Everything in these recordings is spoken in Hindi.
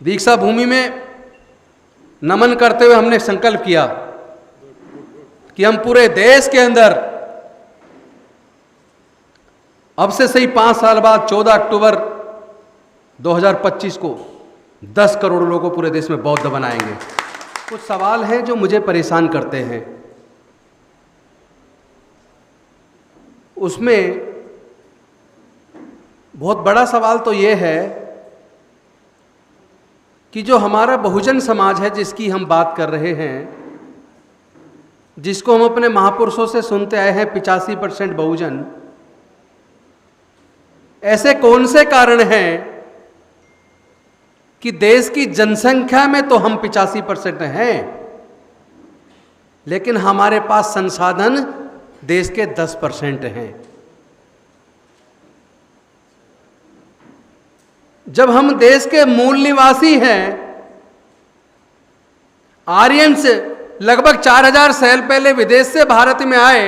दीक्षा भूमि में नमन करते हुए हमने संकल्प किया कि हम पूरे देश के अंदर अब से सही 5 साल बाद 14 अक्टूबर 2025 को 10 करोड़ लोगों को पूरे देश में बौद्ध बनाएंगे। कुछ सवाल हैं जो मुझे परेशान करते हैं। उसमें बहुत बड़ा सवाल तो ये है कि जो हमारा बहुजन समाज है जिसकी हम बात कर रहे हैं, जिसको हम अपने महापुरुषों से सुनते आए हैं 85% बहुजन, ऐसे कौन से कारण हैं कि देश की जनसंख्या में तो हम 85% हैं, लेकिन हमारे पास संसाधन देश के 10% हैं। जब हम देश के मूल निवासी हैं, आर्यंस लगभग 4000 साल पहले विदेश से भारत में आए,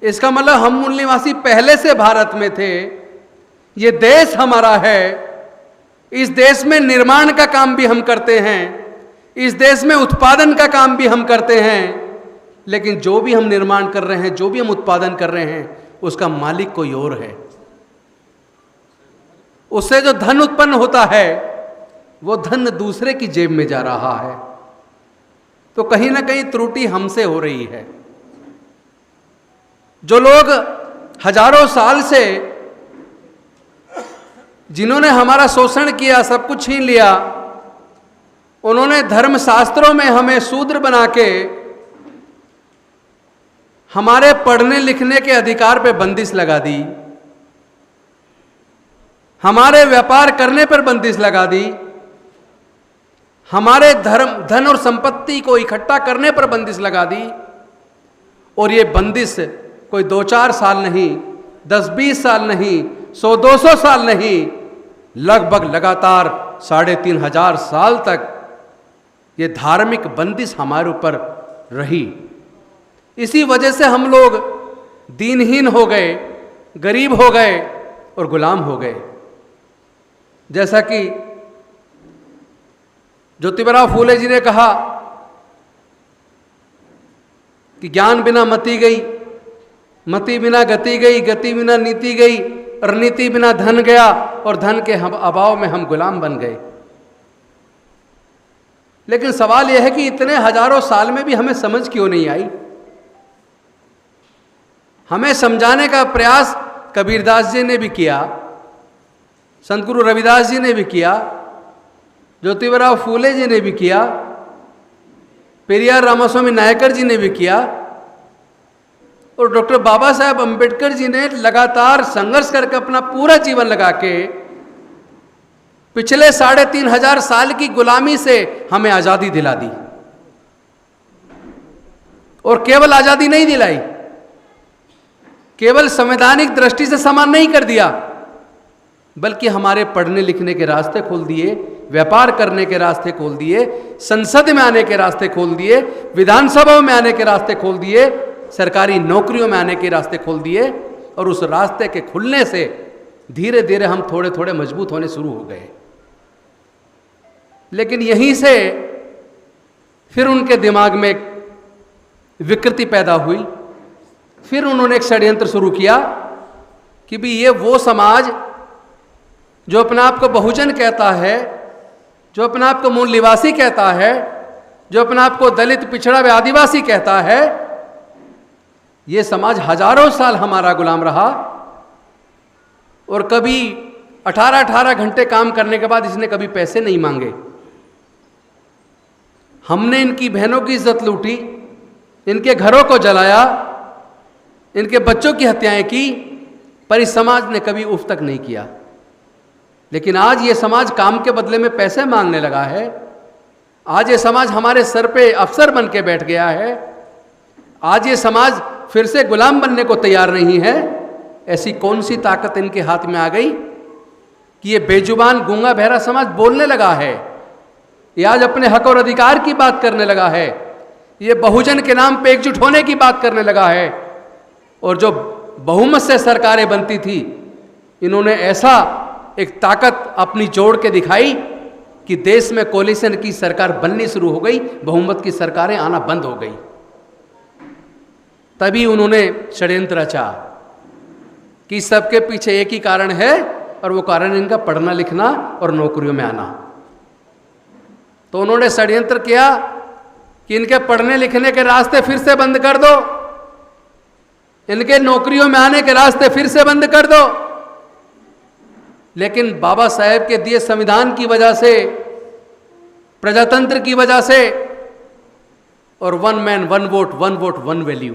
इसका मतलब हम मूल निवासी पहले से भारत में थे। ये देश हमारा है, इस देश में निर्माण का काम भी हम करते हैं, इस देश में उत्पादन का काम भी हम करते हैं, लेकिन जो भी हम निर्माण कर रहे हैं, जो भी हम उत्पादन कर रहे हैं, उसका मालिक कोई और है। उससे जो धन उत्पन्न होता है वो धन दूसरे की जेब में जा रहा है। तो कहीं ना कहीं त्रुटि हमसे हो रही है। जो लोग हजारों साल से जिन्होंने हमारा शोषण किया, सब कुछ छीन लिया, उन्होंने धर्मशास्त्रों में हमें शूद्र बना के हमारे पढ़ने लिखने के अधिकार पे बंदिश लगा दी, हमारे व्यापार करने पर बंदिश लगा दी, हमारे धन और संपत्ति को इकट्ठा करने पर बंदिश लगा दी। और ये बंदिश कोई 2-4 साल नहीं, 10-20 साल नहीं, 100-200 साल नहीं, लगभग लगातार 3500 साल तक ये धार्मिक बंदिश हमारे ऊपर रही। इसी वजह से हम लोग दीनहीन हो गए, गरीब हो गए और गुलाम हो गए। जैसा कि ज्योतिबा फूले जी ने कहा कि ज्ञान बिना मति गई, मति बिना गति गई, गति बिना नीति गई, और नीति बिना धन गया, और धन के अभाव में हम गुलाम बन गए। लेकिन सवाल यह है कि इतने हजारों साल में भी हमें समझ क्यों नहीं आई। हमें समझाने का प्रयास कबीरदास जी ने भी किया, संत गुरु रविदास जी ने भी किया, ज्योतिबा फूले जी ने भी किया, पेरियार रामास्वामी नायकर जी ने भी किया, और डॉक्टर बाबा साहेब अम्बेडकर जी ने लगातार संघर्ष करके अपना पूरा जीवन लगा के पिछले 3500 साल की गुलामी से हमें आजादी दिला दी। और केवल आजादी नहीं दिलाई, केवल संवैधानिक दृष्टि से समान नहीं कर दिया, बल्कि हमारे पढ़ने लिखने के रास्ते खोल दिए, व्यापार करने के रास्ते खोल दिए, संसद में आने के रास्ते खोल दिए, विधानसभाओं में आने के रास्ते खोल दिए, सरकारी नौकरियों में आने के रास्ते खोल दिए। और उस रास्ते के खुलने से धीरे धीरे हम थोड़े थोड़े मजबूत होने शुरू हो गए। लेकिन यहीं से फिर उनके दिमाग में एक विकृति पैदा हुई। फिर उन्होंने एक षड्यंत्र शुरू किया कि भी ये वो समाज जो अपने आप को बहुजन कहता है, जो अपने आप को मूल निवासी कहता है, जो अपने आप को दलित, पिछड़ा व आदिवासी कहता है, ये समाज हजारों साल हमारा गुलाम रहा। और कभी 18-18 घंटे काम करने के बाद इसने कभी पैसे नहीं मांगे। हमने इनकी बहनों की इज्जत लूटी, इनके घरों को जलाया, इनके बच्चों की हत्याएं की, पर इस समाज ने कभी उफ तक नहीं किया। लेकिन आज ये समाज काम के बदले में पैसे मांगने लगा है। आज ये समाज हमारे सर पे अफसर बन के बैठ गया है। आज ये समाज फिर से गुलाम बनने को तैयार नहीं है। ऐसी कौन सी ताकत इनके हाथ में आ गई कि ये बेजुबान गूंगा बहरा समाज बोलने लगा है? ये आज अपने हक और अधिकार की बात करने लगा है। ये बहुजन के नाम पे एकजुट होने की बात करने लगा है। और जो बहुमत से सरकारें बनती थी, इन्होंने ऐसा एक ताकत अपनी जोड़ के दिखाई कि देश में कोलिशन की सरकार बननी शुरू हो गई, बहुमत की सरकारें आना बंद हो गई। तभी उन्होंने षड्यंत्र रचा कि सबके पीछे एक ही कारण है और वो कारण इनका पढ़ना लिखना और नौकरियों में आना। तो उन्होंने षड्यंत्र किया कि इनके पढ़ने लिखने के रास्ते फिर से बंद कर दो, इनके नौकरियों में आने के रास्ते फिर से बंद कर दो। लेकिन बाबा साहेब के दिए संविधान की वजह से, प्रजातंत्र की वजह से और one man one vote one value,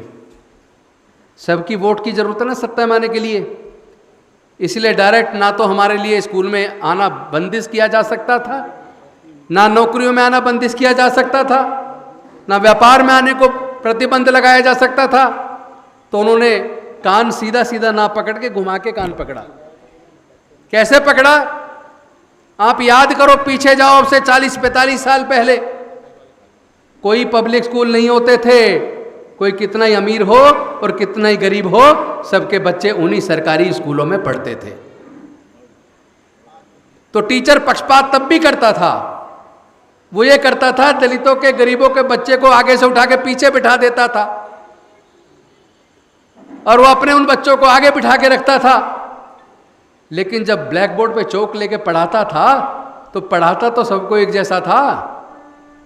सबकी वोट की जरूरत है ना सत्ता में आने के लिए। इसलिए डायरेक्ट ना तो हमारे लिए स्कूल में आना बंदिश किया जा सकता था, ना नौकरियों में आना बंदिश किया जा सकता था, ना व्यापार में आने को प्रतिबंध लगाया जा सकता था। तो उन्होंने कान सीधा सीधा ना पकड़ के घुमा के कान पकड़ा। कैसे पकड़ा? आप याद करो, पीछे जाओ, अब से 40-45 साल पहले कोई पब्लिक स्कूल नहीं होते थे। कोई कितना ही अमीर हो और कितना ही गरीब हो, सबके बच्चे उन्हीं सरकारी स्कूलों में पढ़ते थे। तो टीचर पक्षपात तब भी करता था। वो ये करता था, दलितों के गरीबों के बच्चे को आगे से उठा के पीछे बिठा देता था और वो अपने उन बच्चों को आगे बिठा के रखता था। लेकिन जब ब्लैक बोर्ड पे चौक लेके पढ़ाता था तो पढ़ाता तो सबको एक जैसा था।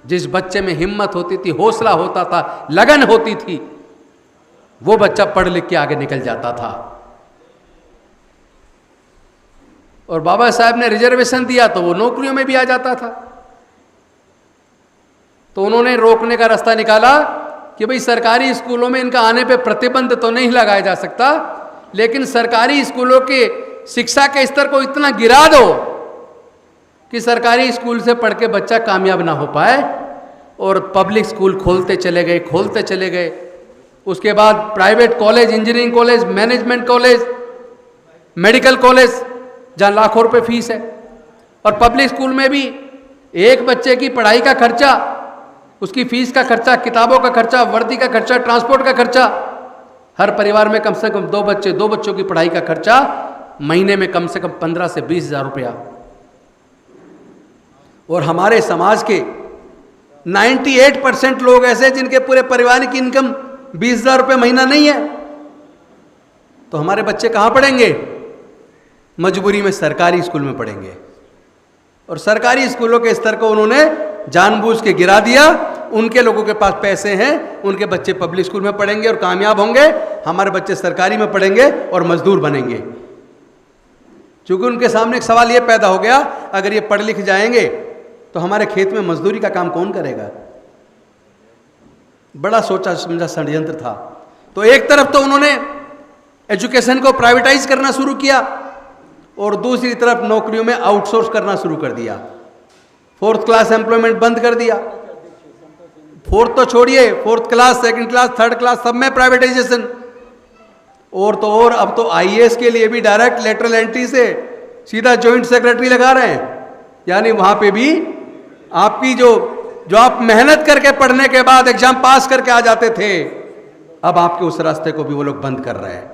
जिस बच्चे में हिम्मत होती थी, हौसला होता था, लगन होती थी, वो बच्चा पढ़ लिख के आगे निकल जाता था। और बाबा साहब ने रिजर्वेशन दिया तो वो नौकरियों में भी आ जाता था। तो उन्होंने रोकने का रास्ता निकाला कि भाई सरकारी स्कूलों में इनका आने पे प्रतिबंध तो नहीं लगाया जा सकता, लेकिन सरकारी स्कूलों के शिक्षा के स्तर को इतना गिरा दो कि सरकारी स्कूल से पढ़ के बच्चा कामयाब ना हो पाए। और पब्लिक स्कूल खोलते चले गए। उसके बाद private college, engineering college, management college, medical college, जहाँ लाखों रुपए फीस है। और पब्लिक स्कूल में भी एक बच्चे की पढ़ाई का खर्चा, उसकी फीस का खर्चा, किताबों का खर्चा, वर्दी का खर्चा, ट्रांसपोर्ट का खर्चा, हर परिवार में कम से कम 2 बच्चों की पढ़ाई का खर्चा महीने में कम से कम 15 से 20 हज़ार रुपया। और हमारे समाज के 98% लोग ऐसे जिनके पूरे परिवार की इनकम 20,000 रुपये महीना नहीं है। तो हमारे बच्चे कहाँ पढ़ेंगे? मजबूरी में सरकारी स्कूल में पढ़ेंगे। और सरकारी स्कूलों के स्तर को उन्होंने जानबूझ के गिरा दिया। उनके लोगों के पास पैसे हैं, उनके बच्चे पब्लिक स्कूल में पढ़ेंगे और कामयाब होंगे, हमारे बच्चे सरकारी में पढ़ेंगे और मजदूर बनेंगे। क्योंकि उनके सामने एक सवाल ये पैदा हो गया, अगर ये पढ़ लिख जाएंगे तो हमारे खेत में मजदूरी का काम कौन करेगा? बड़ा सोचा समझा षड्यंत्र था। तो एक तरफ तो उन्होंने एजुकेशन को प्राइवेटाइज करना शुरू किया और दूसरी तरफ नौकरियों में आउटसोर्स करना शुरू कर दिया। 4th क्लास एम्प्लॉयमेंट बंद कर दिया। 4th तो छोड़िए, 4th class, 2nd class, 3rd class, सब में प्राइवेटाइजेशन। और तो और अब तो IAS के लिए भी डायरेक्ट लेटरल एंट्री से सीधा जॉइंट सेक्रेटरी लगा रहे हैं। यानी वहां पे भी आपकी जो आप मेहनत करके पढ़ने के बाद एग्जाम पास करके आ जाते थे, अब आपके उस रास्ते को भी वो लोग बंद कर रहे हैं।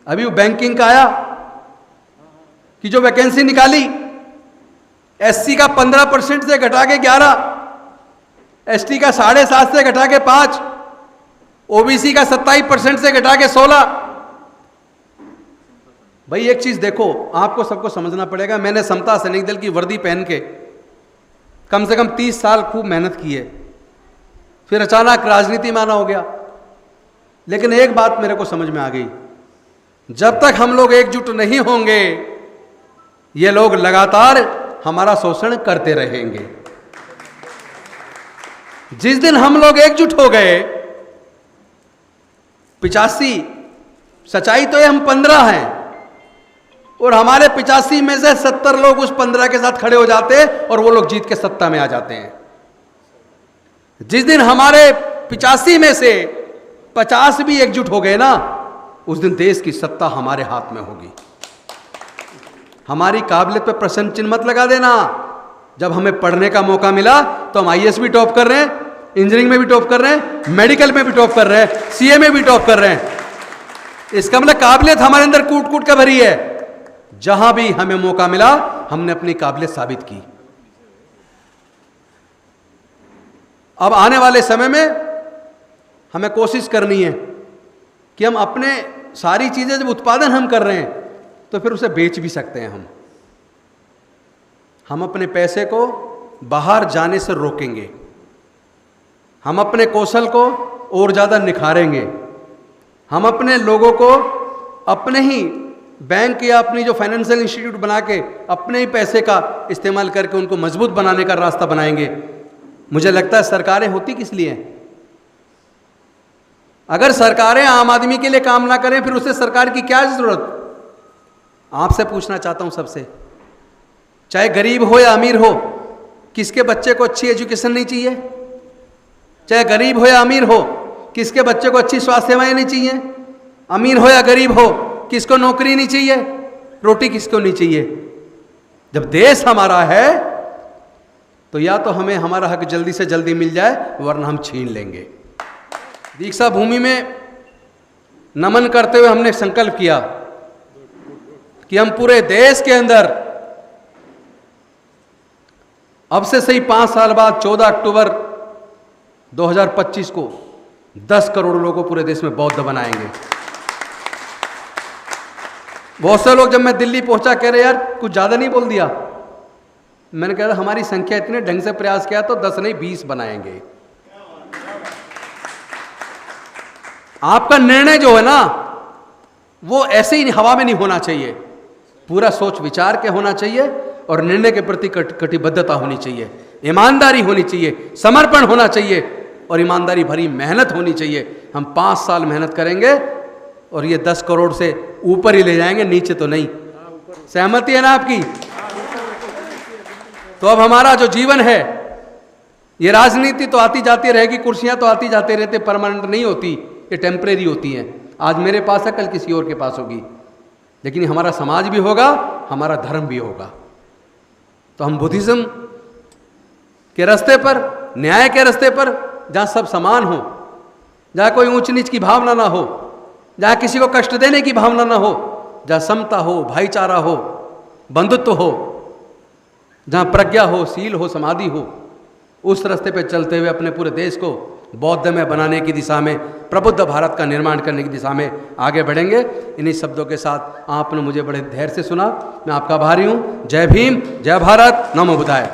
अभी वो बैंकिंग का आया कि जो वैकेंसी निकाली, SC का 15% से घटा के 11, ST का 7.5 से घटा के 5, OBC का 27% से घटा के 16। भाई एक चीज देखो, आपको सबको समझना पड़ेगा। मैंने समता सैनिक दल की वर्दी पहन के कम से कम 30 साल खूब मेहनत की है, फिर अचानक राजनीति में आना हो गया। लेकिन एक बात मेरे को समझ में आ गई, जब तक हम लोग एकजुट नहीं होंगे, ये लोग लगातार हमारा शोषण करते रहेंगे। जिस दिन हम लोग एकजुट हो गए, 85, सच्चाई तो ये हम 15 हैं और हमारे 85 में से 70 लोग उस 15 के साथ खड़े हो जाते हैं और वो लोग जीत के सत्ता में आ जाते हैं। जिस दिन हमारे 85 में से 50 भी एकजुट हो गए ना, उस दिन देश की सत्ता हमारे हाथ में होगी। हमारी काबिलियत पे प्रश्न चिन्ह मत लगा देना। जब हमें पढ़ने का मौका मिला तो हम IAS भी टॉप कर रहे हैं, इंजीनियरिंग में भी टॉप कर रहे हैं, मेडिकल में भी टॉप कर रहे हैं, CA में भी टॉप कर रहे हैं। इसका मतलब काबिलियत हमारे अंदर कूट कूट कर भरी है। जहां भी हमें मौका मिला हमने अपनी काबिलियत साबित की। अब आने वाले समय में हमें कोशिश करनी है कि हम अपने सारी चीजें जब उत्पादन हम कर रहे हैं तो फिर उसे बेच भी सकते हैं। हम अपने पैसे को बाहर जाने से रोकेंगे, हम अपने कौशल को और ज़्यादा निखारेंगे, हम अपने लोगों को अपने ही बैंक या अपनी जो फाइनेंशियल इंस्टीट्यूट बना के अपने ही पैसे का इस्तेमाल करके उनको मजबूत बनाने का रास्ता बनाएंगे। मुझे लगता है सरकारें होती किस लिए हैं? अगर सरकारें आम आदमी के लिए काम ना करें फिर उससे सरकार की क्या जरूरत? आपसे पूछना चाहता हूं सबसे, चाहे गरीब हो या अमीर हो, किसके बच्चे को अच्छी एजुकेशन नहीं चाहिए? चाहे गरीब हो या अमीर हो, किसके बच्चे को अच्छी स्वास्थ्य सेवाएं नहीं चाहिए? अमीर हो या गरीब हो, किसको नौकरी नहीं चाहिए? रोटी किसको नहीं चाहिए? जब देश हमारा है तो या तो हमें हमारा हक जल्दी से जल्दी मिल जाए वरना हम छीन लेंगे। दीक्षा भूमि में नमन करते हुए हमने संकल्प किया कि हम पूरे देश के अंदर अब से सही 5 साल बाद 14 अक्टूबर 2025 को 10 करोड़ लोगों को पूरे देश में बौद्ध बनाएंगे। बहुत से लोग जब मैं दिल्ली पहुंचा कह रहे यार कुछ ज्यादा नहीं बोल दिया। मैंने कहा हमारी संख्या इतने ढंग से प्रयास किया तो 10 नहीं 20 बनाएंगे। आपका निर्णय जो है ना वो ऐसे ही हवा में नहीं होना चाहिए, पूरा सोच विचार के होना चाहिए और निर्णय के प्रति कटिबद्धता होनी चाहिए, ईमानदारी होनी चाहिए, समर्पण होना चाहिए और ईमानदारी भरी मेहनत होनी चाहिए। हम 5 साल मेहनत करेंगे और ये 10 करोड़ से ऊपर ही ले जाएंगे, नीचे तो नहीं। सहमति है ना आपकी? तो अब हमारा जो जीवन है, ये राजनीति तो आती जाती रहेगी, कुर्सियां तो आती जाती रहती, परमानेंट नहीं होती, ये टेम्परेरी होती हैं। आज मेरे पास है, कल किसी और के पास होगी, लेकिन हमारा समाज भी होगा, हमारा धर्म भी होगा। तो हम बुद्धिज्म के रास्ते पर, न्याय के रास्ते पर, जहां सब समान हो, जहां कोई ऊंच नीच की भावना ना हो, जहां किसी को कष्ट देने की भावना ना हो, जहां समता हो, भाईचारा हो, बंधुत्व हो, जहां प्रज्ञा हो, शील हो, समाधि हो, उस रास्ते पे चलते हुए अपने पूरे देश को बौद्धमय बनाने की दिशा में, प्रबुद्ध भारत का निर्माण करने की दिशा में आगे बढ़ेंगे। इन्हीं शब्दों के साथ आपने मुझे बड़े धैर्य से सुना, मैं आपका आभारी हूँ। जय भीम, जय भारत, नमो बुद्धाय।